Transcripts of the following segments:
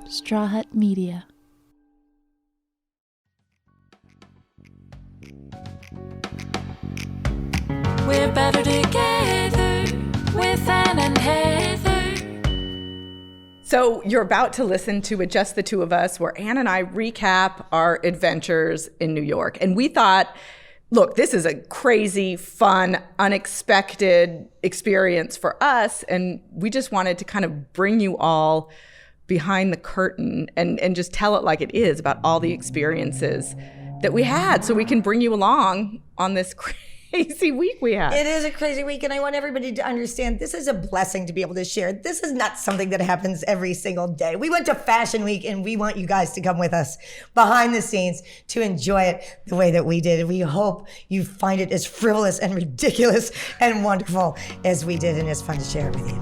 Straw Hut Media. We're better together with Ann and Heather. So you're about to listen to Just the Two of Us, where Ann and I recap our adventures in New York. And we thought, look, this is a crazy, fun, unexpected experience for us. And we just wanted to kind of bring you all behind the curtain and just tell it like it is about all the experiences that we had, so we can bring you along on this crazy week we had. It is a crazy week, and I want everybody to understand this is a blessing to be able to share. This is not something that happens every single day. We went to Fashion Week, and we want you guys to come with us behind the scenes to enjoy it the way that we did. We hope you find it as frivolous and ridiculous and wonderful as we did, and it's fun to share it with you.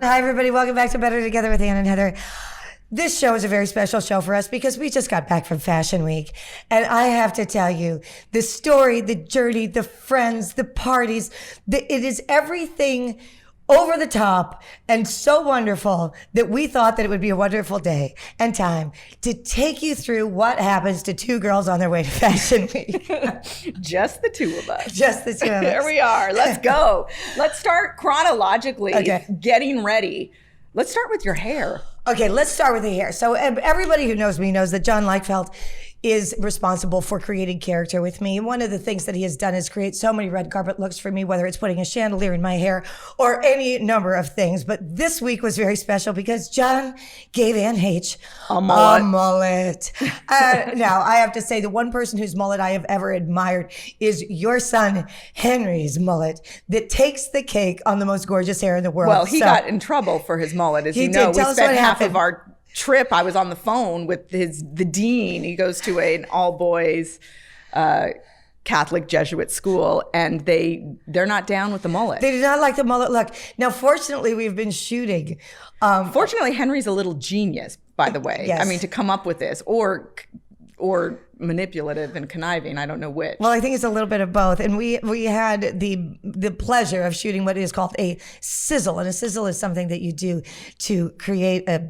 Hi, everybody. Welcome back to Better Together with Ann and Heather. This show is a very special show for us because we just got back from Fashion Week. And I have to tell you, the story, the journey, the friends, the parties, it is everything over the top and so wonderful that we thought that it would be a wonderful day and time to take you through what happens to two girls on their way to Fashion Week. Just the two of us. Just the two of us. There we are. Let's go. Let's start chronologically, getting ready. Let's start with your hair. Okay, let's start with the hair. So everybody who knows me knows that John Leichfeld is responsible for creating character with me. One of the things that he has done is create so many red carpet looks for me, whether it's putting a chandelier in my hair or any number of things. But this week was very special because John gave Ann H. a mullet. Now, I have to say, the one person whose mullet I have ever admired is your son, Henry's mullet, that takes the cake on the most gorgeous hair in the world. Well, he got in trouble for his mullet, as you know. We spent half of our trip, I was on the phone with the dean. He goes to an all-boys Catholic Jesuit school, and they're not down with the mullet. They do not like the mullet look. Now, fortunately, we've been shooting. Fortunately, Henry's a little genius, by the way. Yes. I mean, to come up with this, or manipulative and conniving. I don't know which. Well, I think it's a little bit of both. And we had the pleasure of shooting what is called a sizzle. And a sizzle is something that you do to create a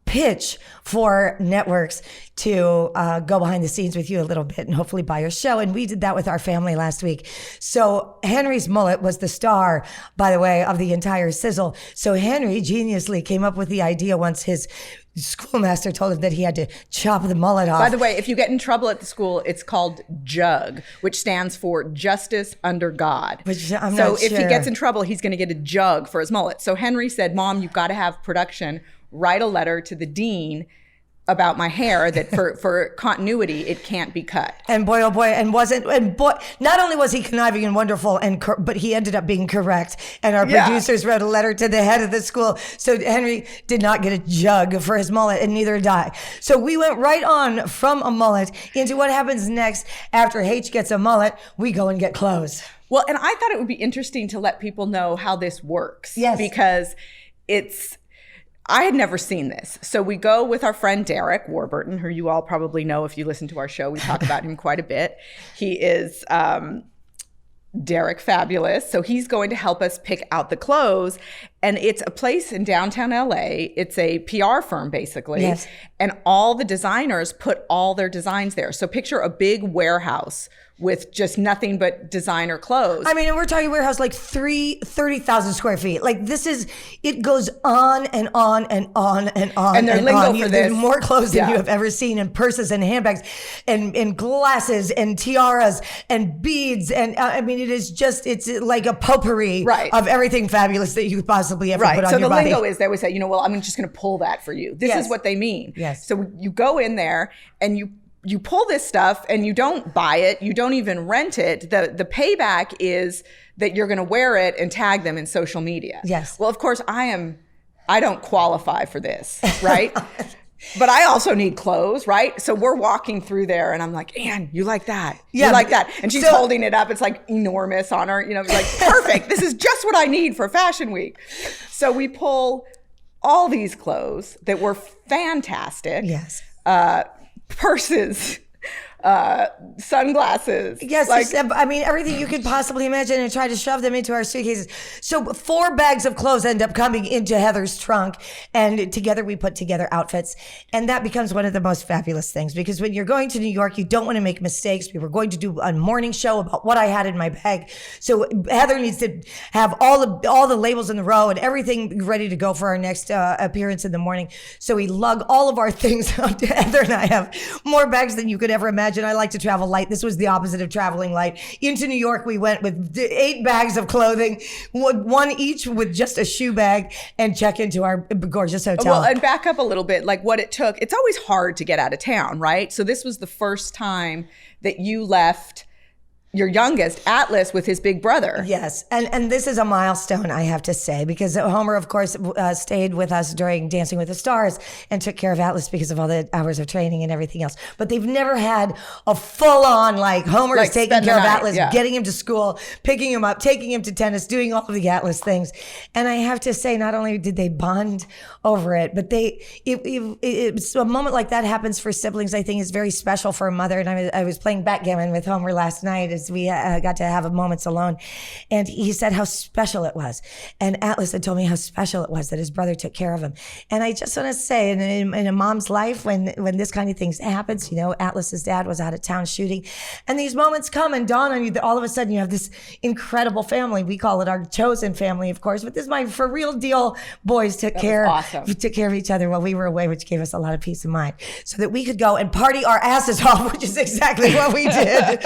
pitch for networks to go behind the scenes with you a little bit and hopefully buy your show. And we did that with our family last week. So Henry's mullet was the star, by the way, of the entire sizzle. So Henry geniusly came up with the idea once his schoolmaster told him that he had to chop the mullet off. By the way, if you get in trouble at the school, it's called JUG, which stands for Justice Under God. So if he gets in trouble, he's going to get a jug for his mullet. So Henry said, "Mom, you've got to have production write a letter to the dean about my hair that for continuity, it can't be cut." And boy, oh boy, not only was he conniving and wonderful, but he ended up being correct. And our producers wrote a letter to the head of the school. So Henry did not get a jug for his mullet, and neither did I. So we went right on from a mullet into what happens next after H gets a mullet. We go and get clothes. Well, and I thought it would be interesting to let people know how this works. Yes. Because I had never seen this. So we go with our friend Derek Warburton, who you all probably know if you listen to our show. We talk about him quite a bit. He is Derek Fabulous. So he's going to help us pick out the clothes. And it's a place in downtown LA. It's a PR firm, basically. Yes. And all the designers put all their designs there. So picture a big warehouse with just nothing but designer clothes. I mean, and we're talking warehouse like 30,000 square feet. Like it goes on and on and on and on. And their lingo for this. There's more clothes than you have ever seen, and purses and handbags and glasses and tiaras and beads. And I mean, it's like a potpourri of everything fabulous that you could possibly ever put on your body. So the lingo is, they always say, well, I'm just going to pull that for you. This is what they mean. Yes. So you go in there and you pull this stuff and you don't buy it. You don't even rent it. The payback is that you're going to wear it and tag them in social media. Yes. Well, of course, I don't qualify for this, right? But I also need clothes, right? So we're walking through there and I'm like, Ann, you like that? Yeah, you like that? And she's holding it up. It's like enormous on her, like, perfect. This is just what I need for Fashion Week. So we pull all these clothes that were fantastic. Yes. Purses, sunglasses. Yes, like, I mean, everything you could possibly imagine, and try to shove them into our suitcases. So 4 bags of clothes end up coming into Heather's trunk, and together we put together outfits. And that becomes one of the most fabulous things, because when you're going to New York, you don't want to make mistakes. We were going to do a morning show about what I had in my bag. So Heather needs to have all the labels in the row and everything ready to go for our next appearance in the morning. So we lug all of our things up to Heather, and I have more bags than you could ever imagine. I like to travel light. This was the opposite of traveling light. Into New York, we went with 8 bags of clothing, one each with just a shoe bag, and check into our gorgeous hotel. Well, and back up a little bit, like what it took. It's always hard to get out of town, right? So this was the first time that you left your youngest, Atlas, with his big brother. Yes. And this is a milestone, I have to say, because Homer, of course, stayed with us during Dancing with the Stars and took care of Atlas because of all the hours of training and everything else. But they've never had a full-on, like, Homer is taking care of Atlas, getting him to school, picking him up, taking him to tennis, doing all of the Atlas things. And I have to say, not only did they bond over it, but it's a moment like that happens for siblings, I think, is very special for a mother. And I was playing backgammon with Homer last night as we got to have moments alone. And he said how special it was. And Atlas had told me how special it was that his brother took care of him. And I just want to say, in a mom's life, when this kind of thing happens, you know, Atlas's dad was out of town shooting. And these moments come and dawn on you that all of a sudden you have this incredible family. We call it our chosen family, of course. But this is my for real deal boys took care of each other while we were away, which gave us a lot of peace of mind. So that we could go and party our asses off, which is exactly what we did.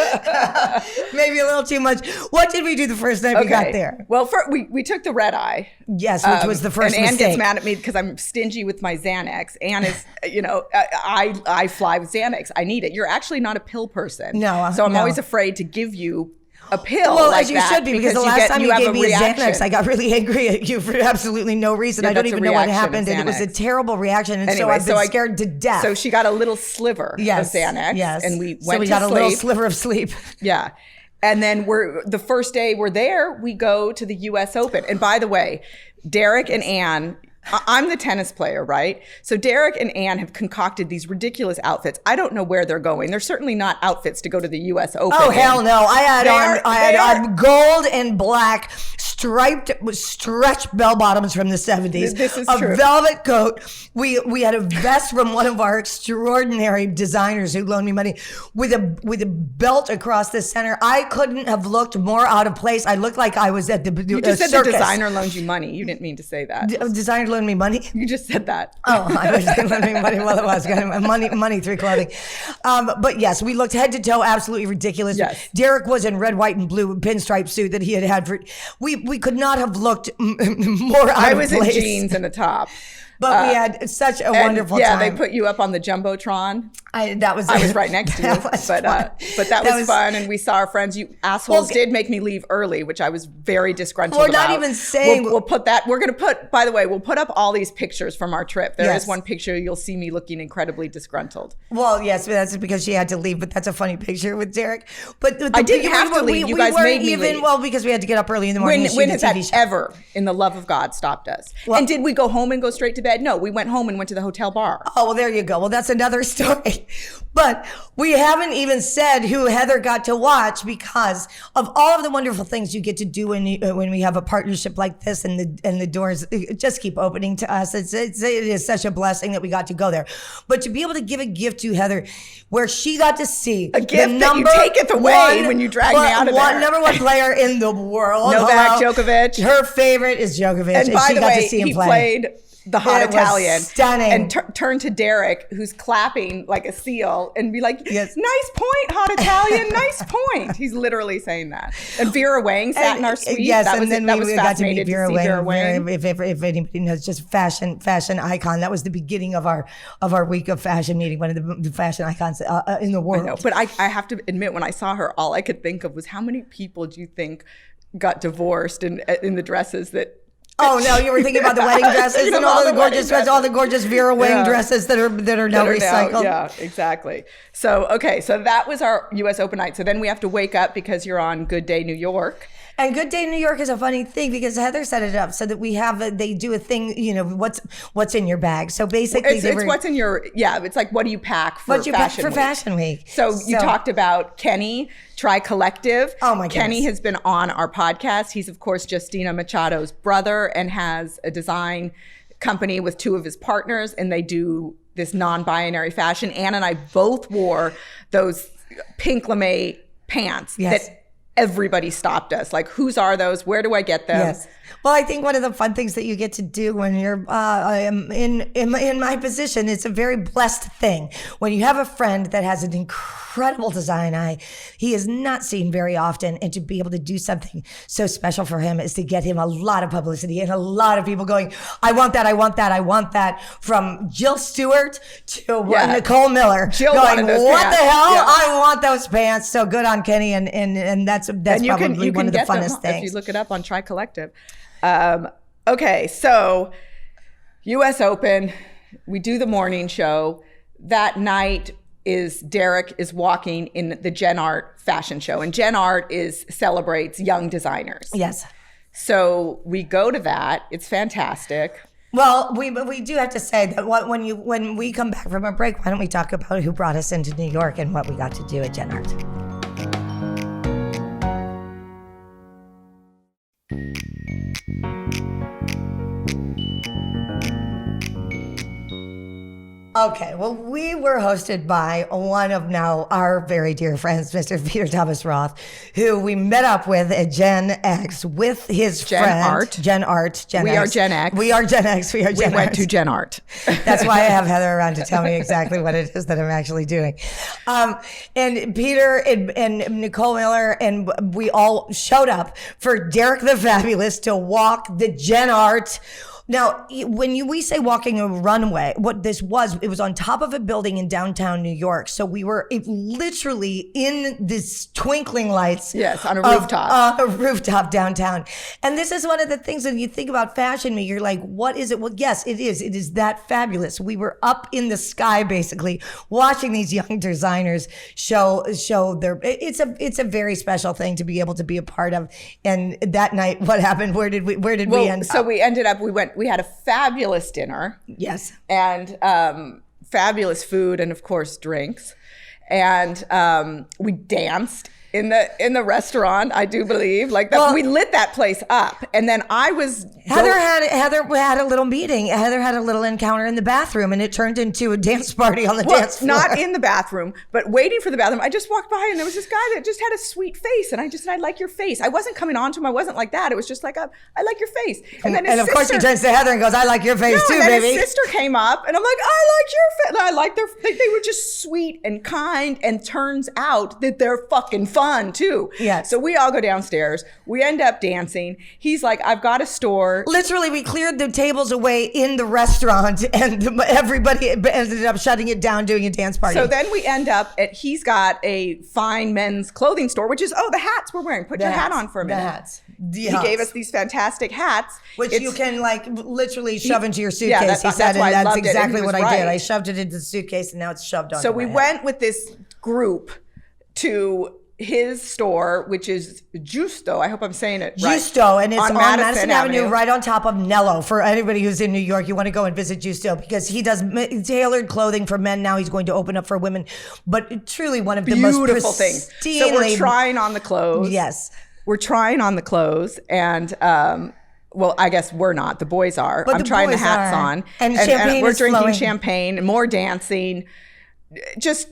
Maybe a little too much. What did we do the first night we got there? Well, we took the red eye. Yes, which was the first and mistake. Ann gets mad at me because I'm stingy with my Xanax. Ann is, you know, I fly with Xanax. I need it. You're actually not a pill person. No. So I'm always afraid to give you a pill. Well, like as you should be, because the last time you gave me a Xanax, I got really angry at you for absolutely no reason. I don't even know what happened, and it was a terrible reaction, and anyway, so I've been scared to death. So she got a little sliver of Xanax, and we went to got a little sliver of sleep. Yeah. And then the first day we're there, we go to the US Open. And by the way, Derek and Ann, I'm the tennis player, right? So Derek and Ann have concocted these ridiculous outfits. I don't know where they're going. They're certainly not outfits to go to the US Open. Oh, hell no. I had on gold and black striped stretch bell bottoms from the 70s. This is true. A velvet coat. We had a vest from one of our extraordinary designers who loaned me money with a belt across the center. I couldn't have looked more out of place. I looked like I was at the You just said circus. the designer loaned you money. You didn't mean to say that. Designer loaned me money? You just said that. Oh, I was loaning me money. Well, it was money through clothing. But yes, we looked head to toe absolutely ridiculous. Yes. Derek was in red, white, and blue pinstripe suit that he had for. We could not have looked more out of place. I was in jeans and a top. But we had such a wonderful time. Yeah, they put you up on the Jumbotron. I was right next to you. But that was fun, and we saw our friends. You assholes did make me leave early, which I was very disgruntled about. We're not even saying... We'll put that... We're going to put... By the way, we'll put up all these pictures from our trip. There Yes. is one picture you'll see me looking incredibly disgruntled. Well, yes, but that's because she had to leave, but that's a funny picture with Derek. But I didn't have to leave. You guys made me leave. Well, because we had to get up early in the morning. When has that ever, in the love of God, stopped us? And did we go home and go straight to bed? No, we went home and went to the hotel bar. Oh, well, there you go. Well, that's another story. But we haven't even said who Heather got to watch because of all of the wonderful things you get to do when we have a partnership like this, and the doors just keep opening to us. It is such a blessing that we got to go there. But to be able to give a gift to Heather where she got to see a gift that you taketh away when you drag me out of there. Number one player in the world. Novak Djokovic. Her favorite is Djokovic. And by the way, he played the hot Italian. Stunning. And turned to Derek, who's clapping like a seal, and be like, yes. Nice point, hot Italian, nice point. He's literally saying that. And Vera Wang sat in our suite. Yes, that and was, then that we was got to meet fascinating Vera Wang. If anybody knows, just fashion icon. That was the beginning of our week of fashion meeting, one of the fashion icons in the world. I know, but I have to admit, when I saw her, all I could think of was how many people do you think got divorced in the dresses that... Oh no! You were thinking about the wedding dresses and all the gorgeous Vera Wang dresses that are now recycled. Yeah, exactly. So that was our U.S. Open night. So then we have to wake up because you're on Good Day New York. And Good Day New York is a funny thing because Heather set it up so that they do a thing, what's in your bag. So basically it's what's in your, it's like, what do you pack for Fashion Week? So you talked about Kenny, Tri Collective. Oh my goodness. Kenny has been on our podcast. He's of course Justina Machado's brother and has a design company with two of his partners, and they do this non-binary fashion. Ann and I both wore those pink lame pants that everybody stopped us. Like, whose are those? Where do I get them? Yes. Well, I think one of the fun things that you get to do when you're in my position, it's a very blessed thing. When you have a friend that has an incredible design eye, he is not seen very often, and to be able to do something so special for him is to get him a lot of publicity and a lot of people going, I want that, I want that, I want that, from Jill Stewart to Nicole Miller. Jill going, wanted those what pants. the hell? Yeah. I want those pants. So good on Kenny, and that's probably one of the funnest things. If you look it up on Tri Collective. Okay, so US Open, we do the morning show. That night Derek is walking in the Gen Art fashion show, and Gen Art celebrates young designers. Yes. So we go to that. It's fantastic. Well, we do have to say that when we come back from a break, why don't we talk about who brought us into New York and what we got to do at Gen Art? Okay, well, we were hosted by one of now our very dear friends, Mr. Peter Thomas Roth, who we met up with at Gen X with his friend. Gen Art. We are Gen X. We are Gen X. We are Gen Art. We went to Gen Art. That's why I have Heather around to tell me exactly what it is that I'm actually doing. And Peter and Nicole Miller and we all showed up for Derek the Fabulous to walk the Gen Art. Now, when we say walking a runway, what this was, it was on top of a building in downtown New York. So we were literally in this twinkling lights. Yes, on a rooftop. A rooftop downtown. And this is one of the things when you think about Fashion Week, you're like, what is it? Well, yes, it is. It is that fabulous. We were up in the sky, basically, watching these young designers show their, it's a very special thing to be able to be a part of. And that night, what happened? Where did we end up? So we ended up, we had a fabulous dinner. Yes. And fabulous food and of course drinks. And we danced in the restaurant, I do believe. We lit that place up. And then I was Heather had a little meeting. Heather had a little encounter in the bathroom, and it turned into a dance party on the dance floor. Not in the bathroom, but waiting for the bathroom. I just walked by and there was this guy that just had a sweet face, and I said, I like your face. I wasn't coming on to him. I wasn't like that. It was just like, I like your face. And then of course he turns to Heather and goes, I like your face too, and then baby. His sister came up, and I'm like, I like your face. I like they were just sweet and kind, and turns out that they're fucking fun too. Yeah. So we all go downstairs. We end up dancing. He's like, I've got a store. Literally, we cleared the tables away in the restaurant, and everybody ended up shutting it down, doing a dance party. So then we end up he's got a fine men's clothing store, which is, the hats we're wearing. Put your hat on for a minute. The hats. He gave us these fantastic hats. Which you can literally shove into your suitcase, he said, and that's exactly what I did. I shoved it into the suitcase, and now it's shoved on. So we went with this group to his store, which is Justo. I hope I'm saying it right. Justo, and it's on Madison Avenue, right on top of Nello. For anybody who's in New York, you want to go and visit Justo because he does tailored clothing for men. Now he's going to open up for women. But truly one of the most beautiful things. So we're trying on the clothes. Yes. We're trying on the clothes, and well, I guess we're not. The boys are. But I'm trying the hats on. And champagne we're is drinking flowing. champagne and more dancing. Just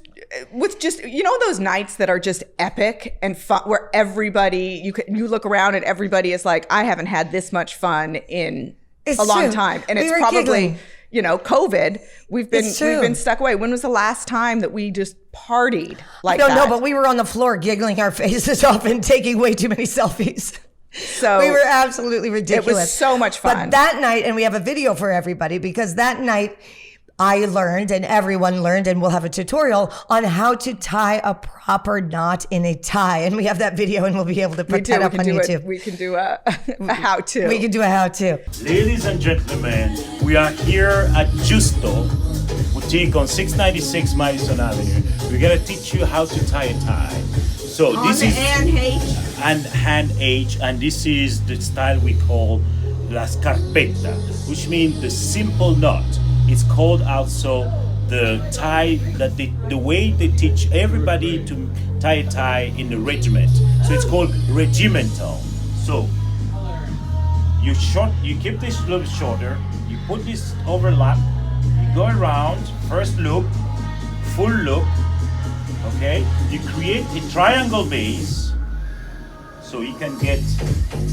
those nights that are just epic and fun, where everybody, you look around and everybody is like, I haven't had this much fun in a long time. And it's probably giggling. COVID. We've been stuck away. When was the last time that we just partied like that? I don't know, but we were on the floor giggling our faces off and taking way too many selfies. So we were absolutely ridiculous. It was so much fun. But that night, and we have a video for everybody, because that night I learned, and everyone learned, and we'll have a tutorial on how to tie a proper knot in a tie. And we have that video, and we'll be able to put that up on YouTube. We can do a how-to. We can do a how-to. Ladies and gentlemen, we are here at Justo Boutique on 696 Madison Avenue. We're going to teach you how to tie a tie. So this is... Anne H. and hand age, and this is the style we call la scarpetta, which means the simple knot. It's called also the tie that the way they teach everybody to tie a tie in the regiment. So it's called regimental. So you keep this a little bit shorter, you put this overlap, you go around, first loop, full loop, okay? You create a triangle base, so you can get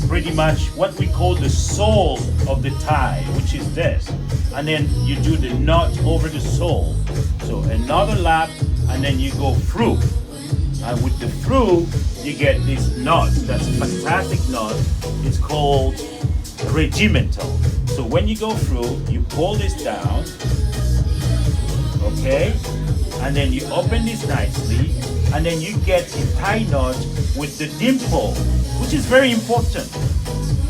pretty much what we call the soul of the tie, which is this. And then you do the knot over the soul. So another lap, and then you go through. And with the through, you get this knot. That's a fantastic knot. It's called regimental. So when you go through, you pull this down, okay? And then you open this nicely, and then you get a tie knot with the dimple, which is very important.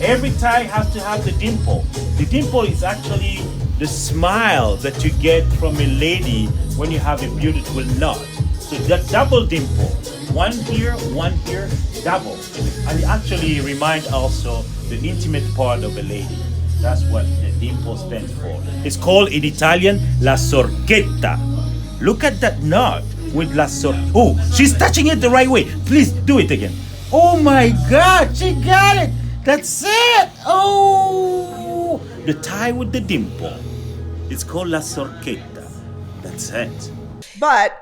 Every tie has to have the dimple. The dimple is actually the smile that you get from a lady when you have a beautiful knot. So that double dimple, one here, double. And it actually reminds also the intimate part of a lady. That's what the dimple stands for. It's called in Italian la sorchetta. Look at that knot with la sorchetta. Oh, she's touching it the right way. Please do it again. Oh my God, she got it. That's it. Oh, the tie with the dimple. It's called la sorchetta. That's it. But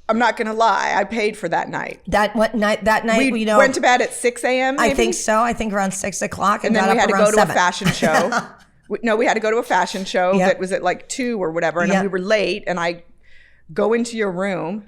I'm not going to lie. I paid for that night. That night, We went to bed at 6 a.m. I think so. I think around 6 o'clock. And then got we up had to around go to 7. a fashion show. We had to go to a fashion show Yep. that was at like 2 or whatever. And Yep. we were late. And I go into your room.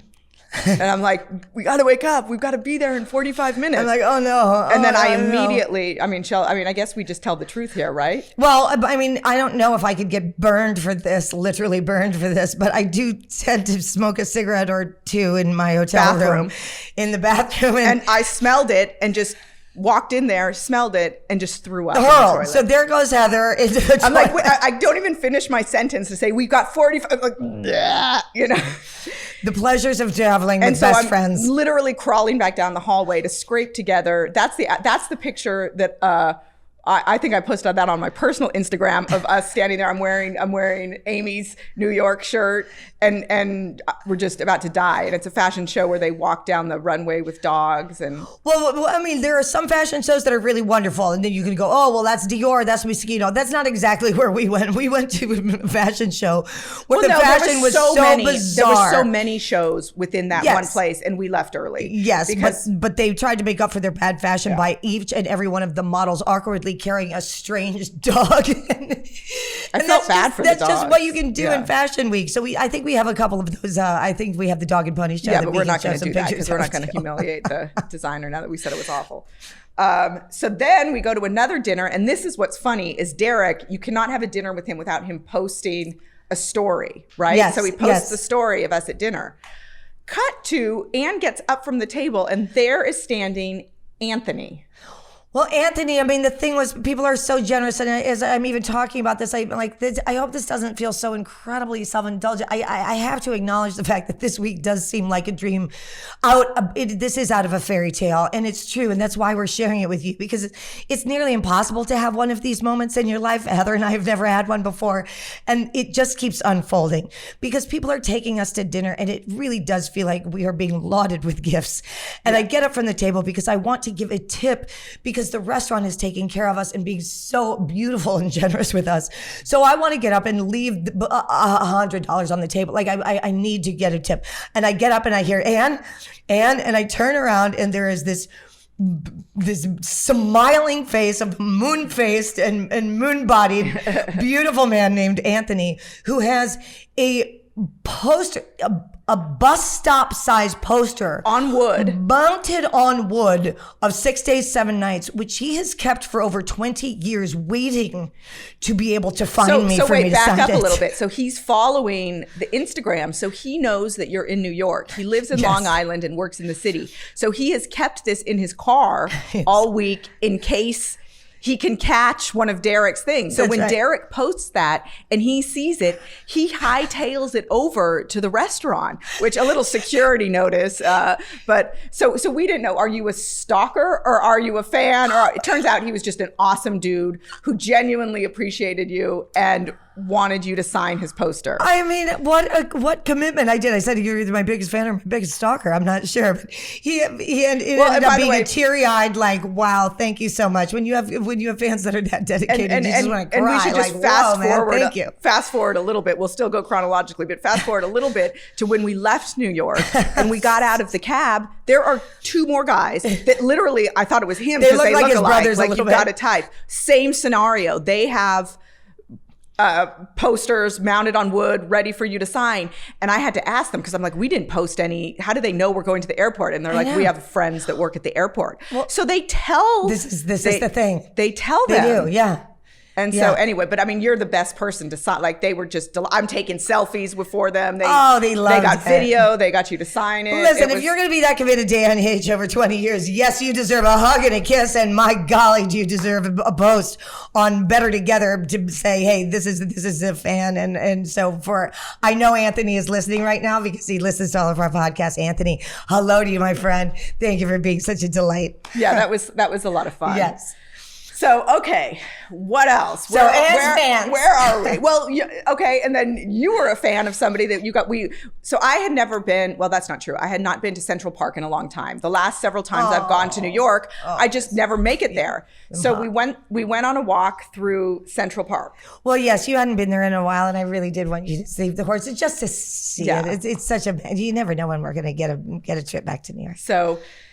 And I'm like, we got to wake up. We've got to be there in 45 minutes. I'm like, oh no. And then oh, I no. immediately, I guess we just tell the truth here, right? Well, I mean, I don't know if I could get burned for this, literally burned for this, but I do tend to smoke a cigarette or two in my hotel room, in the bathroom. And I smelled it and just walked in there, smelled it, and just threw up. in the Hurl. toilet. So there goes Heather into the I'm like, toilet. I don't even finish my sentence to say we've got 45. I'm like, "Bleh," you know. The pleasures of traveling And with so best I'm friends. literally crawling back down the hallway to scrape together. That's the picture that I think I posted that on my personal Instagram of us standing there. I'm wearing Amy's New York shirt, and we're just about to die. And it's a fashion show where they walk down the runway with dogs. And Well, I mean, there are some fashion shows that are really wonderful, and then you can go, oh, well, that's Dior, that's Moschino. That's not exactly where we went. We went to a fashion show where the fashion was so bizarre. There were so many shows within that Yes. one place, and we left early. Yes, because but they tried to make up for their bad fashion by each and every one of the models awkwardly carrying a strange dog. I felt bad for the That's just dogs. what you can do Yeah. in Fashion Week. So I think we have a couple of those. I think we have the dog and pony show. Yeah, that but we we're can not show going to some do that pictures because we're not of going to too. humiliate the designer now that we said it was awful. So then we go to another dinner, and this is what's funny is Derek, you cannot have a dinner with him without him posting a story, right? Yes, So he posts yes. the story of us at dinner. Cut to Anne gets up from the table, and there is standing Anthony. Well, Anthony, I mean, the thing was, people are so generous, and as I'm even talking about this, I hope this doesn't feel so incredibly self-indulgent. I have to acknowledge the fact that this week does seem like a dream. This is out of a fairy tale, and it's true, and that's why we're sharing it with you, because it's nearly impossible to have one of these moments in your life. Heather and I have never had one before, and it just keeps unfolding because people are taking us to dinner, and it really does feel like we are being lauded with gifts. And I get up from the table because I want to give a tip because the restaurant is taking care of us and being so beautiful and generous with us. So I want to get up and leave $100 on the table. Like I need to get a tip. And I get up and I hear Anne, and I turn around and there is this smiling face of moon-faced and moon-bodied beautiful man named Anthony who has a poster, a bus stop size poster On wood. mounted on wood of 6 days, 7 nights, which he has kept for over 20 years, waiting to be able to find me So for wait, me to back sign up it. a little bit. So he's following the Instagram. So he knows that you're in New York. He lives in Yes. Long Island and works in the city. So he has kept this in his car all week in case he can catch one of Derek's things. So That's when right. Derek posts that and he sees it, he hightails it over to the restaurant, which a little security notice. But so we didn't know, are you a stalker or are you a fan? Or it turns out he was just an awesome dude who genuinely appreciated you and wanted you to sign his poster. I mean, what commitment I did. I said, you're either my biggest fan or my biggest stalker. I'm not sure. But he ended up being a teary-eyed, like, wow, thank you so much. When you have fans that are that dedicated, you just want to cry. And we should just like, fast man, forward. thank you. Fast forward a little bit. We'll still go chronologically, but fast forward a little bit to when we left New York and we got out of the cab. There are two more guys that literally, I thought it was him. They look like his alike, brothers a like little you've got bit. a type. Same scenario. They have posters mounted on wood ready for you to sign. And I had to ask them because I'm like, we didn't post any. How do they know we're going to the airport? And they're like, we have friends that work at the airport. Well, so they tell. This is the thing. They tell They them. do, yeah. And so anyway, but I mean, you're the best person to sign. Like they were just, I'm taking selfies before them. They loved They got it. video. They got you to sign it. Listen, if you're going to be that committed to Anne H over 20 years, yes, you deserve a hug and a kiss. And my golly, do you deserve a post on Better Together to say, hey, this is a fan. And so I know Anthony is listening right now because he listens to all of our podcasts. Anthony, hello to you, my friend. Thank you for being such a delight. Yeah, that was a lot of fun. Yes. So, okay, what else? So, as fans. Where are we? Well, okay, and then you were a fan of somebody that you got, so I had never been, well, that's not true. I had not been to Central Park in a long time. The last several times I've gone to New York, I just never make it there. So we went on a walk through Central Park. Well, yes, you hadn't been there in a while, and I really did want you to save the horses just to see it. It's such you never know when we're going to get a trip back to New York.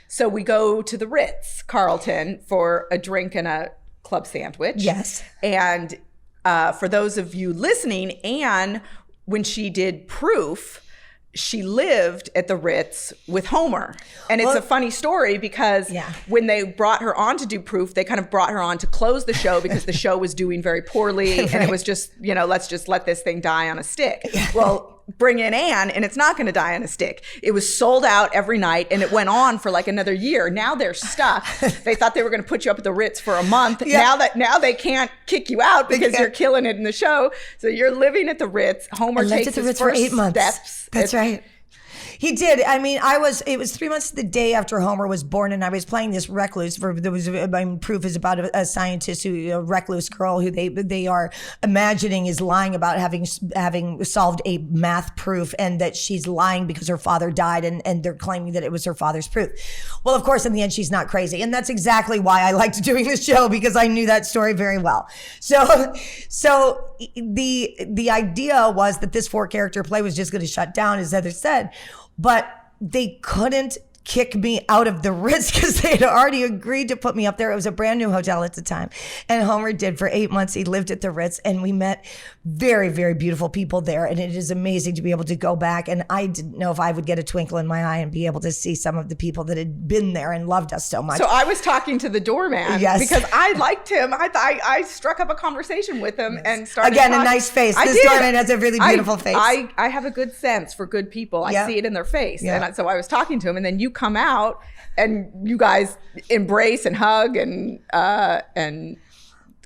So we go to the Ritz Carlton for a drink and a club sandwich. Yes. And for those of you listening, Anne, when she did Proof, she lived at the Ritz with Homer. And it's a funny story because when they brought her on to do Proof, they kind of brought her on to close the show because the show was doing very poorly. Right. And it was just, let's just let this thing die on a stick. Well, bring in Anne and it's not going to die on a stick. It was sold out every night and it went on for like another year. Now they're stuck. They thought they were going to put you up at the Ritz for a month. Yeah. Now they can't kick you out because you're killing it in the show. So you're living at the Ritz. Homer takes his first 8 months. Steps. That's right. He did. I mean, it was 3 months the day after Homer was born, and I was playing this recluse. Proof is about a scientist a recluse girl who they are imagining is lying about having solved a math proof, and that she's lying because her father died, and they're claiming that it was her father's proof. Well, of course, in the end, she's not crazy, and that's exactly why I liked doing this show, because I knew that story very well. So the idea was that this 4-character play was just going to shut down, as Heather said. But they couldn't kick me out of the Ritz because they had already agreed to put me up there. It was a brand new hotel at the time. And Homer did for 8 months. He lived at the Ritz, and we met very, very beautiful people there. And it is amazing to be able to go back. And I didn't know if I would get a twinkle in my eye and be able to see some of the people that had been there and loved us so much. So I was talking to the doorman because I liked him. I struck up a conversation with him and started Again, talking. a nice face. This doorman has a really beautiful face. I have a good sense for good people. I see it in their face. Yeah. And so I was talking to him, and then you come out and you guys embrace and hug and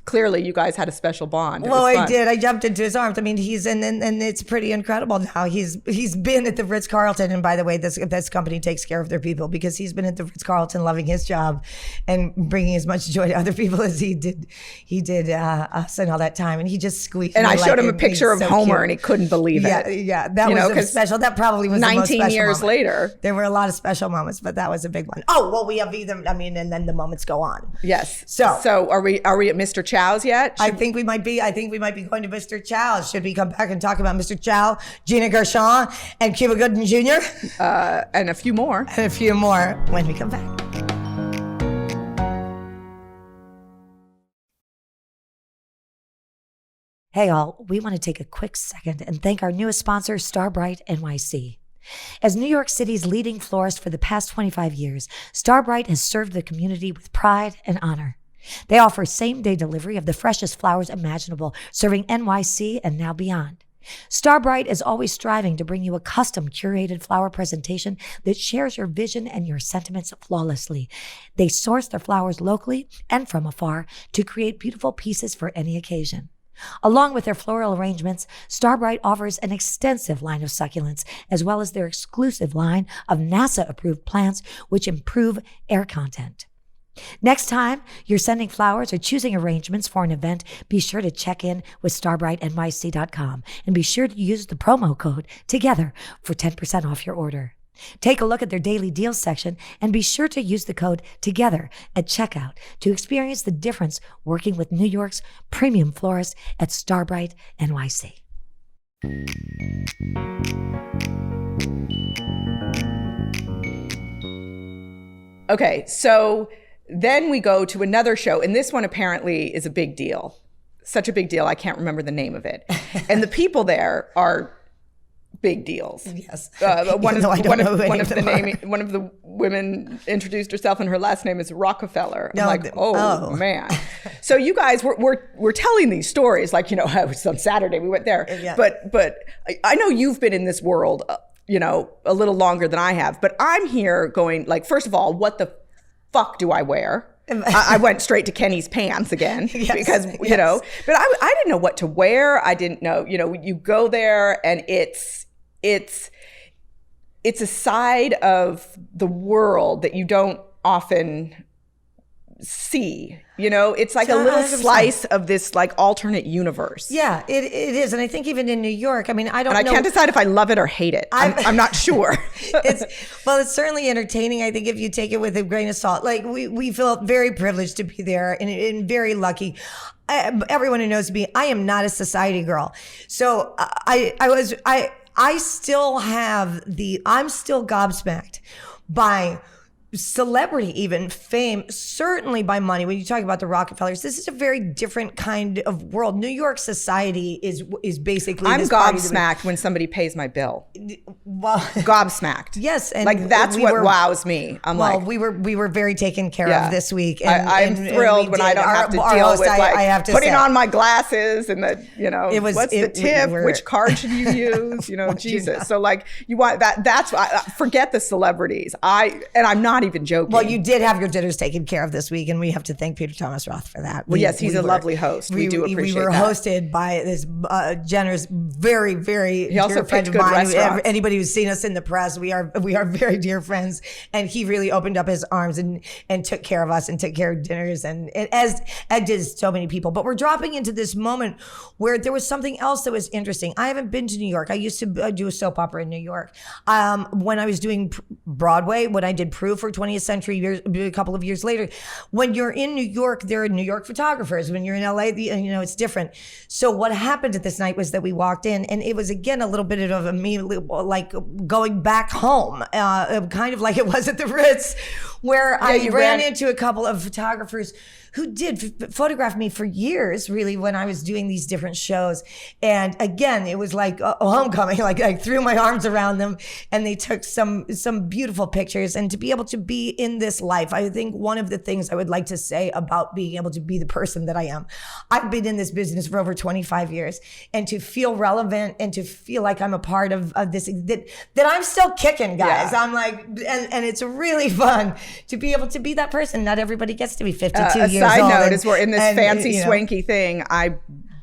clearly you guys had a special bond. Well, I did. I jumped into his arms. I mean, and it's pretty incredible now. He's been at the Ritz Carlton, and by the way, this company takes care of their people, because he's been at the Ritz Carlton, loving his job and bringing as much joy to other people as he did us and all that time. And he just squeaked. And I showed him a picture of Homer, cute. And he couldn't believe it. Yeah, that was special. That probably was 19 years later. There were a lot of special moments, but that was a big one. Oh well, we have and then the moments go on. Yes. So are we at Mr. Chow's yet? I think we might be going to Mr. Chow. Should we come back and talk about Mr. Chow, Gina Gershon, and Cuba Gooding Jr.? And a few more. And a few more when we come back. Hey all, we want to take a quick second and thank our newest sponsor, Starbright NYC. As New York City's leading florist for the past 25 years, Starbright has served the community with pride and honor. They offer same-day delivery of the freshest flowers imaginable, serving NYC and now beyond. Starbright is always striving to bring you a custom curated flower presentation that shares your vision and your sentiments flawlessly. They source their flowers locally and from afar to create beautiful pieces for any occasion. Along with their floral arrangements, Starbright offers an extensive line of succulents, as well as their exclusive line of NASA-approved plants, which improve air content. Next time you're sending flowers or choosing arrangements for an event, be sure to check in with StarbrightNYC.com and be sure to use the promo code TOGETHER for 10% off your order. Take a look at their daily deals section and be sure to use the code TOGETHER at checkout to experience the difference working with New York's premium florist at Starbright NYC. Okay, so then we go to another show, and this one apparently is a big deal. Such a big deal, I can't remember the name of it. And the people there are big deals. Yes. One of the women introduced herself, and her last name is Rockefeller. I'm like, oh man. So you guys, we're telling these stories like, you know, it was on Saturday we went there. Yeah. But I know you've been in this world, you know, a little longer than I have. But I'm here going like, first of all, what the fuck do I wear? I went straight to Kenny's pants again because, you know, but I didn't know what to wear. I didn't know, you know, you go there and it's a side of the world that you don't often see. You know, it's like a little 100%. Slice of this like alternate universe. Yeah, it is. And I think even in New York, I mean, I can't decide if I love it or hate it. I'm not sure. It's certainly entertaining. I think if you take it with a grain of salt, like we feel very privileged to be there and very lucky. Everyone who knows me, I am not a society girl. So I'm still gobsmacked by celebrity, even fame, certainly by money. When you talk about the Rockefellers, this is a very different kind of world. New York society is basically. I'm gobsmacked when somebody pays my bill. Well, gobsmacked. Yes, and like that's what wows me. We were very taken care of this week. And I'm thrilled when I don't have to deal with like putting on my glasses and the, you know, what's the tip? Which card should you use? You know, Jesus. So like you want that. That's forget the celebrities. I'm not even joking. Well, you did have your dinners taken care of this week, and we have to thank Peter Thomas Roth for that. Well, yes, he's a lovely host. We do appreciate that. We were hosted by this generous, very, very he also dear friend of mine. Anybody who's seen us in the press, we are very dear friends, and he really opened up his arms and took care of us and took care of dinners, and as did so many people. But we're dropping into this moment where there was something else that was interesting. I haven't been to New York. I used to do a soap opera in New York. When I was doing Broadway, when I did Proof for 20th Century years, a couple of years later, when you're in New York, there are New York photographers. When you're in LA, you know, it's different. So what happened at this night was that we walked in, and it was again a little bit of a me like going back home, kind of like it was at the Ritz, where I ran into a couple of photographers who did photograph me for years, really, when I was doing these different shows. And again, it was like a homecoming. Like I threw my arms around them, and they took some beautiful pictures. And to be able to be in this life, I think one of the things I would like to say about being able to be the person that I am, I've been in this business for over 25 years, and to feel relevant and to feel like I'm a part of this, that I'm still kicking, guys. Yeah. I'm like, and it's really fun to be able to be that person. Not everybody gets to be 52 years. Side note is we're in this fancy swanky thing. I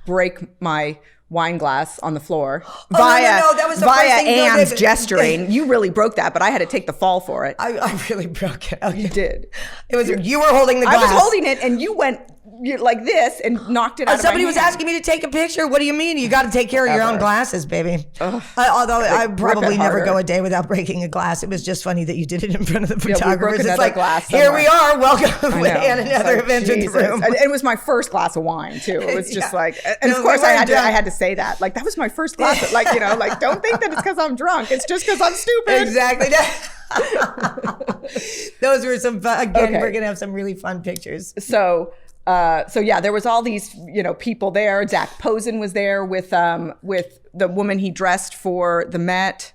break my wine glass on the floor via Anne's gesturing. You really broke that, but I had to take the fall for it. I really broke it. Okay. You did. It was you were holding the glass. I was holding it, and you went like this and knocked it out of my Somebody was hand. asking me to take a picture. What do you mean? You got to take care of your own glasses, baby. Although I probably never go a day without breaking a glass. It was just funny that you did it in front of the photographers. It's like, glass here we are. Welcome with Anne and Heather have entered the room. And it was my first glass of wine too. It was just like, and of course I had to say that. Like, that was my first glass. Like, you know, like, don't think that it's because I'm drunk. It's just because I'm stupid. Exactly. Those were some fun. Again, we're going to have some really fun pictures. So yeah, there was all these, you know, people there. Zach Posen was there with the woman he dressed for the Met.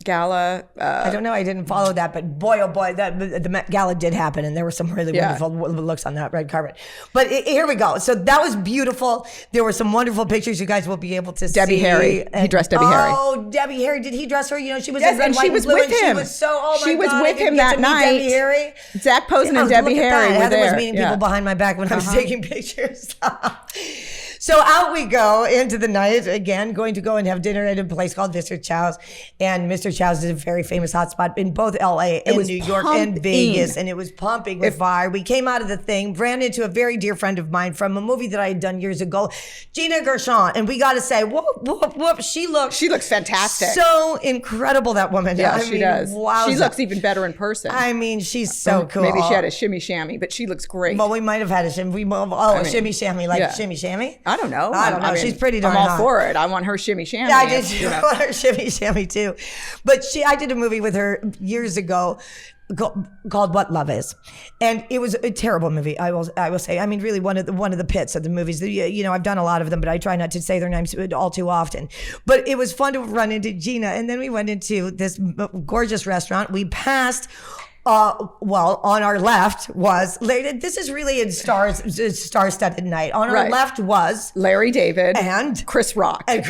Gala. I don't know. I didn't follow that, but boy, oh boy, the Met Gala did happen, and there were some really wonderful looks on that red carpet. But here we go. So that was beautiful. There were some wonderful pictures you guys will be able to see. Debbie Harry. He dressed Debbie Harry. Oh, Debbie Harry. Did he dress her? You know, she was Yes, in red, and white, she was blue, with and him. She was so, oh my She was God, with I didn't him get that to meet night. Debbie Harry. Zach Posen and look Debbie at Harry that. were Heather there. was meeting people behind my back when I was taking pictures. So out we go into the night again, going to go and have dinner at a place called Mr. Chow's. And Mr. Chow's is a very famous hotspot in both LA and New York and Vegas. And it was pumping with fire. We came out of the thing, ran into a very dear friend of mine from a movie that I had done years ago, Gina Gershon. And we got to say, whoop, whoop, whoop. She looks fantastic. So incredible, that woman. Yeah, she does. Wow. She looks even better in person. I mean, she's so cool. Maybe she had a shimmy shammy, but she looks great. Well, we might have had a shimmy. Shimmy shammy, shimmy shammy. I don't know. I mean, she's pretty darn I'm all hot. for it. I want her shimmy shammy. Yeah, I did. I want her shimmy shammy too. But I did a movie with her years ago called What Love Is, and it was a terrible movie. I will say. I mean, really one of the pits of the movies. You know, I've done a lot of them, but I try not to say their names all too often. But it was fun to run into Gina, and then we went into this gorgeous restaurant. We passed. On our left was this is really a star-studded night. On our left was Larry David and Chris Rock. And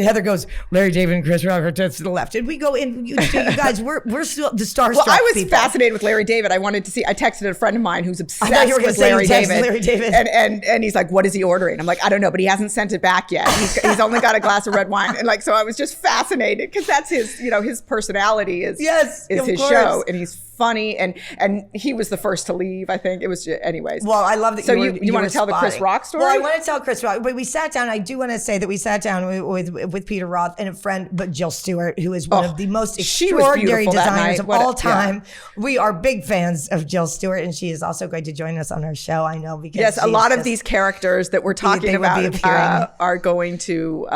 Heather goes, Larry David and Chris Rock are to the left. And we go in, you guys, we're still the starstruck. Well, I was people. Fascinated with Larry David. I wanted to see. I texted a friend of mine who's obsessed with Larry David. David. And he's like, "What is he ordering?" I'm like, "I don't know, but he hasn't sent it back yet. He's only got a glass of red wine." And so I was just fascinated because that's his, his personality is his show, and he's funny, and he was the first to leave. I think it was anyways. Well, I love that. So you want to tell the Chris Rock story? Well, I want to tell Chris Rock, but we sat down. I do want to say that we sat down with Peter Roth and a friend, but Jill Stewart, who is one of the most extraordinary designers of all time. Yeah. We are big fans of Jill Stewart, and she is also going to join us on our show. I know because a lot of these characters that we're talking about are going to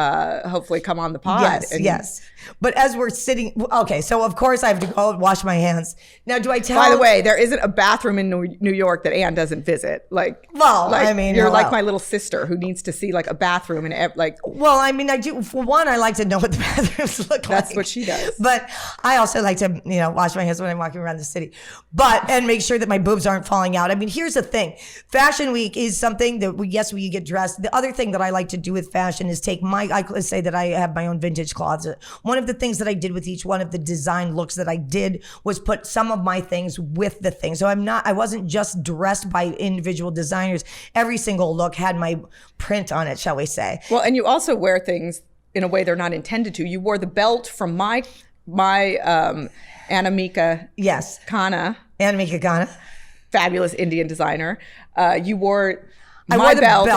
hopefully come on the pod. Yes. But as we're sitting, okay, so of course I have to go wash my hands. Now, do I tell? By the way, there isn't a bathroom in New York that Anne doesn't visit. I mean, you're like my little sister who needs to see like a bathroom and like. Well, I mean, I do. For one, I like to know what the bathrooms look like. That's what she does. But I also like to, wash my hands when I'm walking around the city, and make sure that my boobs aren't falling out. I mean, here's the thing: Fashion Week is something that we get dressed. The other thing that I like to do with fashion is I say that I have my own vintage closet. One of the things that I did with each one of the design looks that I did was put some of my things with the thing. So I wasn't just dressed by individual designers. Every single look had my print on it, shall we say. Well, and you also wear things in a way they're not intended to. You wore the belt from my Anamika Khanna. Anamika Khanna. Fabulous Indian designer. You wore my belt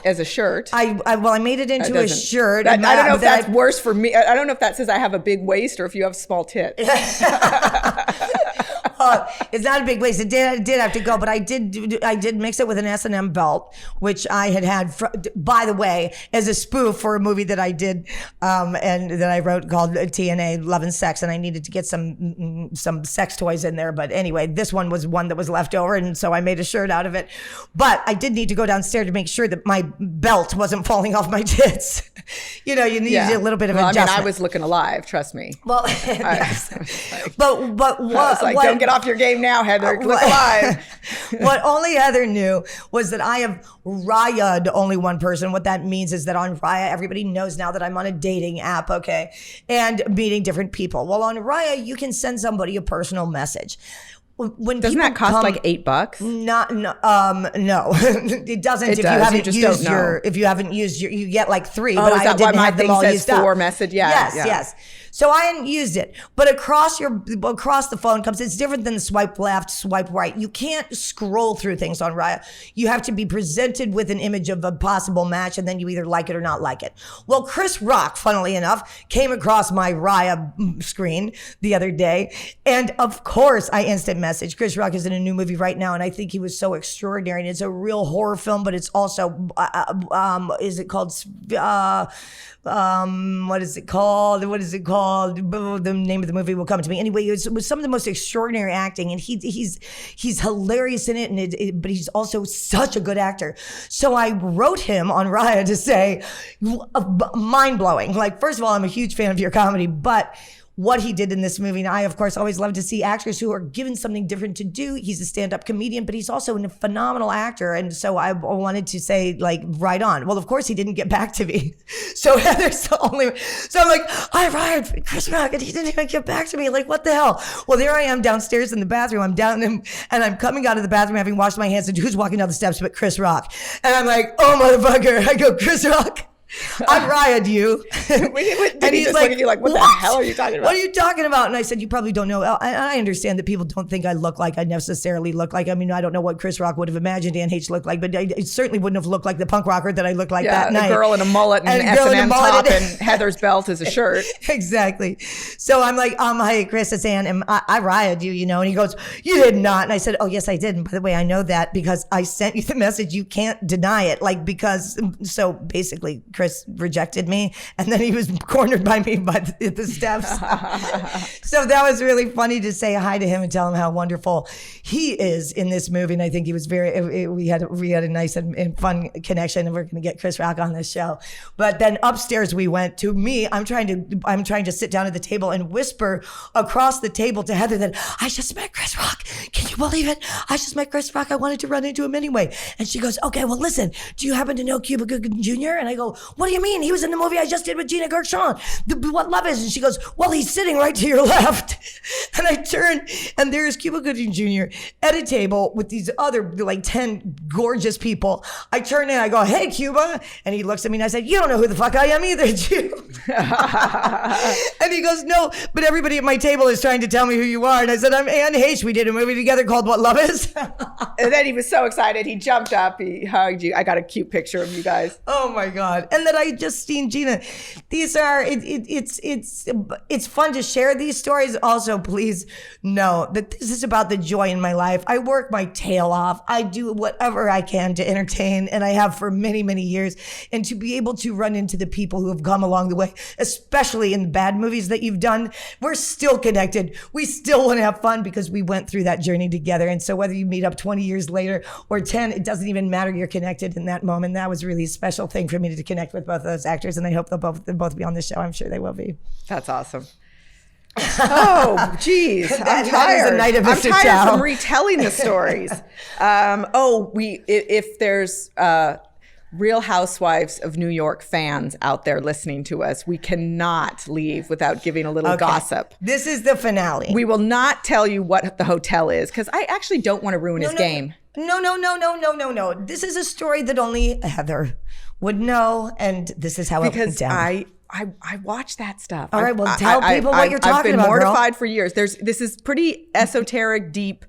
as a shirt. I made it into a shirt. I don't know if that's worse for me. I don't know if that says I have a big waist or if you have small tits. It's not a big waist. It did have to go, but I did mix it with an S&M belt, which I had by the way, as a spoof for a movie that I did and that I wrote called TNA Love and Sex, and I needed to get some sex toys in there. But anyway, this one was one that was left over, and so I made a shirt out of it. But I did need to go downstairs to make sure that my belt wasn't falling off my tits. You need a little bit of adjustment. I mean, I was looking alive, trust me. Well, yes. But what I was like, don't get off your game now, Heather. Look alive. What only Heather knew was that I have Raya'd only one person. What that means is that on Raya, everybody knows now that I'm on a dating app, okay, and meeting different people. Well, on Raya, you can send somebody a personal message. Doesn't that cost like $8? No, it doesn't. If you haven't used your, you get like 3. Oh, but is I that didn't why my have them thing all says used up. 4 message? Yeah. Yes. So I hadn't used it, but across the phone comes. It's different than the swipe left, swipe right. You can't scroll through things on Raya. You have to be presented with an image of a possible match, and then you either like it or not like it. Well, Chris Rock, funnily enough, came across my Raya screen the other day, and of course I instant message. Chris Rock is in a new movie right now, and I think he was so extraordinary. And it's a real horror film, but it's also is it called? What is it called? The name of the movie will come to me. Anyway, it was some of the most extraordinary acting, and he's hilarious in it, but he's also such a good actor. So I wrote him on Raya to say, mind blowing. Like, first of all, I'm a huge fan of your comedy, but what he did in this movie. And I, of course, always love to see actors who are given something different to do. He's a stand-up comedian, but he's also a phenomenal actor. And so I wanted to say, like, right on. Well, of course, he didn't get back to me. So Heather's the only. So I'm like, I hired Chris Rock, and he didn't even get back to me. Like, what the hell? Well, there I am downstairs in the bathroom. I'm down and I'm coming out of the bathroom having washed my hands, and who's walking down the steps but Chris Rock? And I'm like, oh, motherfucker. I go, Chris Rock, I Raya you. And he's like, look at you like, what the hell are you talking about? What are you talking about? And I said, you probably don't know. I understand that people don't think I look like I necessarily look like. I mean, I don't know what Chris Rock would have imagined Anne H looked like, but it certainly wouldn't have looked like the punk rocker that I looked like that night. A girl in a mullet and S&M top and Heather's belt as a shirt. Exactly. So I'm like, hi, Chris, it's Anne. And I Raya'd you, And he goes, you did not. And I said, oh, yes, I did. And by the way, I know that because I sent you the message. You can't deny it. So basically, Chris rejected me, and then he was cornered by me by the steps. So that was really funny to say hi to him and tell him how wonderful he is in this movie. And I think he was we had a nice and fun connection, and we're going to get Chris Rock on this show. But then upstairs we went to me. I'm trying to sit down at the table and whisper across the table to Heather that I just met Chris Rock. Can you believe it? I just met Chris Rock. I wanted to run into him anyway. And she goes, okay, well, listen, do you happen to know Cuba Gooding Jr.? And I go, what do you mean? He was in the movie I just did with Gina Gershon. What Love Is? And she goes, well, he's sitting right to your left. And I turn, and there's Cuba Gooding Jr. at a table with these other 10 gorgeous people. I turn in, I go, hey, Cuba. And he looks at me and I said, you don't know who the fuck I am either, do you? And he goes, no, but everybody at my table is trying to tell me who you are. And I said, I'm Anne H. We did a movie together called What Love Is. And then he was so excited. He jumped up. He hugged you. I got a cute picture of you guys. Oh, my God. And then I just seen Gina. These are, it's fun to share these stories. Also, please know that this is about the joy in my life. I work my tail off. I do whatever I can to entertain, and I have for many, many years. And to be able to run into the people who have come along the way, especially in the bad movies that you've done, we're still connected. We still want to have fun because we went through that journey together. And so whether you meet up 20 years later or 10, it doesn't even matter. You're connected in that moment. That was really a special thing for me to connect with both of those actors, and I hope they'll both be on the show. I'm sure they will be. That's awesome. Oh, geez. I'm tired. That is a night of I'm Mr. tired Chow. from retelling the stories. If there's Real Housewives of New York fans out there listening to us, we cannot leave without giving a little gossip. This is the finale. We will not tell you what the hotel is because I actually don't want to ruin his game. No. This is a story that only Heather would know, and this is how it went down. I watch that stuff. All right, well, tell people what you're talking about, I've been mortified girl. for years. This is pretty esoteric, deep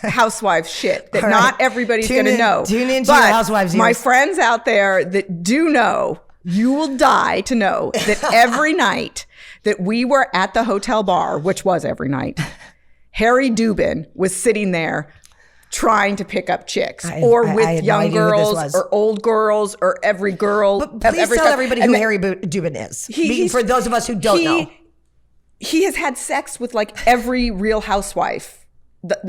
housewives shit that All not right. everybody's going to know. Tune into but your housewives. My friends out there that do know, you will die to know that every night that we were at the hotel bar, which was every night, Harry Dubin was sitting there trying to pick up chicks with young girls or old girls or every girl. But please tell everybody who Harry Dubin is. For those of us who don't know. He has had sex with every Real Housewife.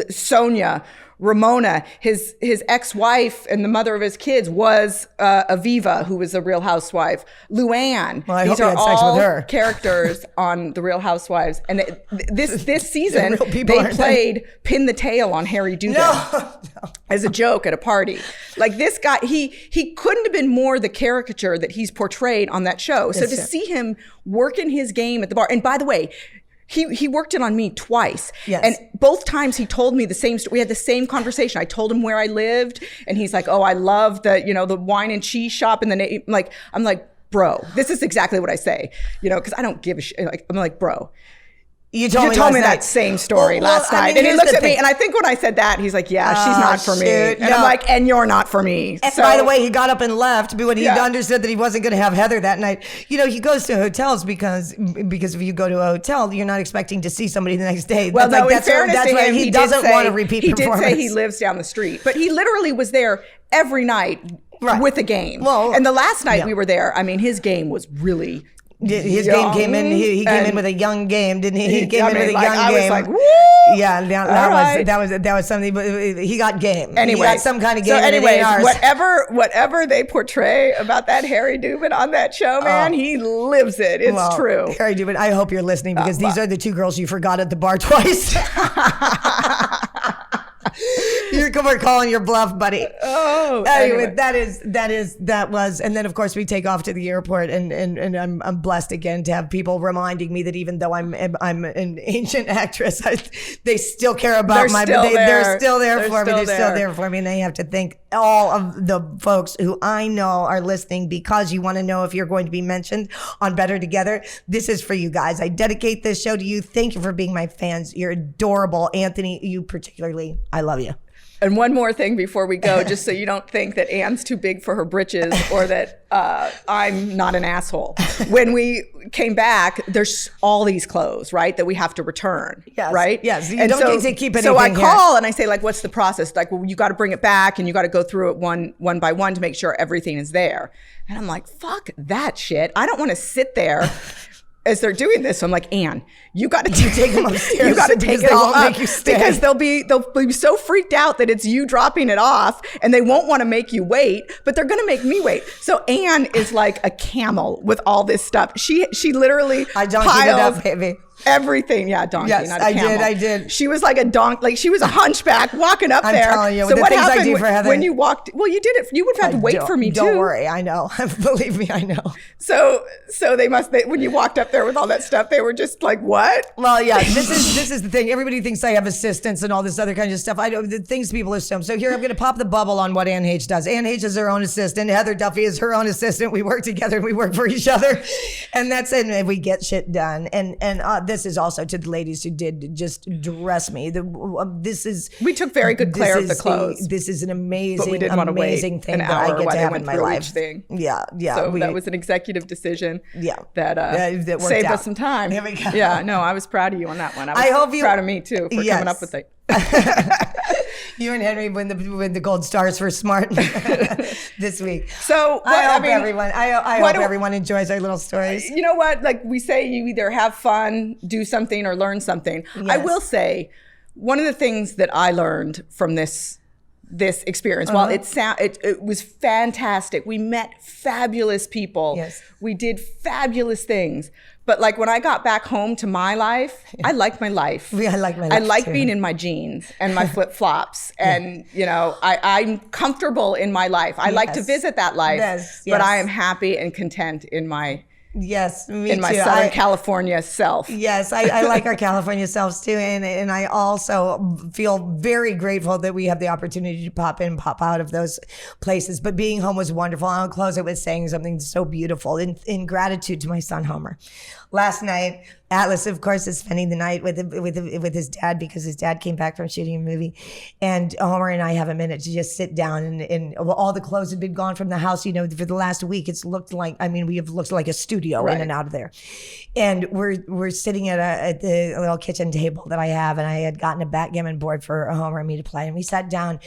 Sonia, Ramona, his ex-wife and the mother of his kids was Aviva, who was a Real Housewife. Luann. Well, I These hope are you had sex all with her. characters on the Real Housewives. And this season, real people, they played Pin the Tail on Harry Dubin as a joke at a party. This guy, he couldn't have been more the caricature that he's portrayed on that show. So to see him working his game at the bar, and by the way, he worked it on me twice. Yes. And both times he told me the same story. We had the same conversation. I told him where I lived and he's like, oh, I love the wine and cheese shop in the I'm like, bro, this is exactly what I say, because I don't give a shit. I'm like, bro. You told me that same story last night. And he looks at me, and I think when I said that, he's like, yeah, she's not for me. And I'm like, and you're not for me. And by the way, he got up and left when he understood that he wasn't going to have Heather that night. He goes to hotels because if you go to a hotel, you're not expecting to see somebody the next day. Well, in fairness to him, he doesn't want to repeat performance. He did say he lives down the street, but he literally was there every night with a game. Well, and the last night we were there, his game was really His game came in. He came in with a young game, didn't he? He came in with a young I game. was like, woo! Yeah, that was something. But he got game. Anyway, he got some kind of game. So, anyways, ours. whatever they portray about that Harry Dubin on that show, man, he lives it. It's true. Harry Dubin, I hope you're listening because these are the two girls you forgot at the bar twice. We're calling your bluff, buddy. Oh, anyway, that was, and then of course we take off to the airport, and I'm blessed again to have people reminding me that even though I'm an ancient actress, they still care about they're still there for me. They're still there for me, and I have to thank all of the folks who I know are listening because you want to know if you're going to be mentioned on Better Together. This is for you guys. I dedicate this show to you. Thank you for being my fans. You're adorable, Anthony. You particularly. I love you. And one more thing before we go, just so you don't think that Anne's too big for her britches or that I'm not an asshole. When we came back, there's all these clothes, right, that we have to return, right? Yes, you don't need to keep anything. So I call and I say, like, what's the process? Like, well, you got to bring it back and you got to go through it one by one to make sure everything is there. And I'm like, fuck that shit. I don't want to sit there as they're doing this. So I'm like, Anne, you got to take them upstairs. You got to take it all up because they'll be so freaked out that it's you dropping it off, and they won't want to make you wait, but they're going to make me wait. So Anne is like a camel with all this stuff. She literally I donkeyed it up, baby. Everything, donkey, yes, not a camel. I did. She was like a donkey, like she was a hunchback walking up there. I'm telling you, so the what things happened I do for Heather. when you walked? Well, you did it. You would have had to wait for me too. Don't worry, I know. Believe me, I know. So when you walked up there with all that stuff, they were just like, what? Well, yeah, this is the thing. Everybody thinks I have assistants and all this other kind of stuff. I don't. The things people assume. So here I'm going to pop the bubble on what Ann H does. Ann H is her own assistant. Heather Duffy is her own assistant. We work together and we work for each other, and that's it. And we get shit done. And this is also to the ladies who did just dress me. We took very good care of the clothes. This is an amazing, we didn't amazing thing that I get to have in my life. Yeah. So that was an executive decision. Yeah. That saved us some time. There we go. Yeah. No, I was proud of you on that one. I was proud of me too for coming up with it. You and Henry win the gold stars for smart this week. So I hope everyone enjoys our little stories. You know what? Like we say, you either have fun, do something, or learn something. Yes. I will say, one of the things that I learned from this experience, while it was fantastic. We met fabulous people. Yes. We did fabulous things. But like when I got back home to my life, I like my life. I like my life. I like too. being in my jeans and my flip flops, and I'm comfortable in my life. I like to visit that life, but I am happy and content in my Southern California self. Yes, I like our California selves too, and I also feel very grateful that we have the opportunity to pop in, pop out of those places. But being home was wonderful. I'll close it with saying something so beautiful in gratitude to my son Homer. Last night, Atlas, of course, is spending the night with his dad because his dad came back from shooting a movie, and Homer and I have a minute to just sit down. And all the clothes had been gone from the house. For the last week, it's looked like we have looked like a studio in and out of there. And we're sitting at the little kitchen table that I have, and I had gotten a backgammon board for Homer and me to play. And we sat down,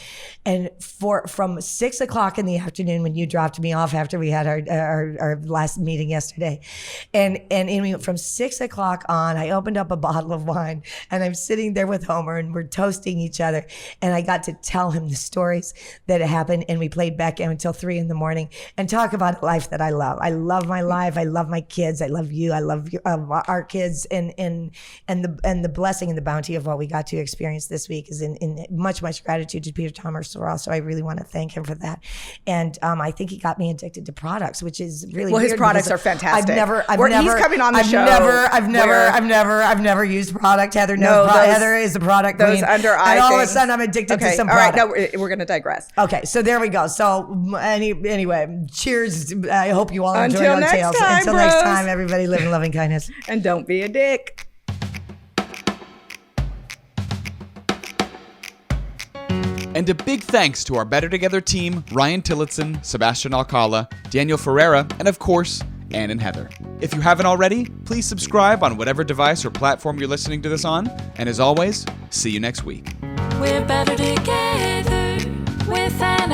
and from 6 o'clock in the afternoon when you dropped me off after we had our last meeting yesterday, and from 6 o'clock on, I opened up a bottle of wine, and I'm sitting there with Homer, and we're toasting each other, and I got to tell him the stories that happened, and we played backgammon until 3 a.m. and talk about a life that I love. I love my life. I love my kids. I love you. I love our kids, and the blessing and the bounty of what we got to experience this week is in much gratitude to Peter Thomas Sorrell. So I really want to thank him for that. And I think he got me addicted to products, which is really well. Weird his products are fantastic. He's coming on the show. I've never used product. Heather knows. Heather is a product queen. Those under eye and all things. of a sudden I'm addicted to some all product. All right, no, we're going to digress. Okay, so there we go. So anyway, cheers. I hope you all enjoyed Until our next tales. time, Until next time, everybody live in loving kindness. And don't be a dick. And a big thanks to our Better Together team, Ryan Tillotson, Sebastian Alcala, Daniel Ferreira, and of course, Ann and Heather. If you haven't already, please subscribe on whatever device or platform you're listening to this on. And as always, see you next week. We're better together with an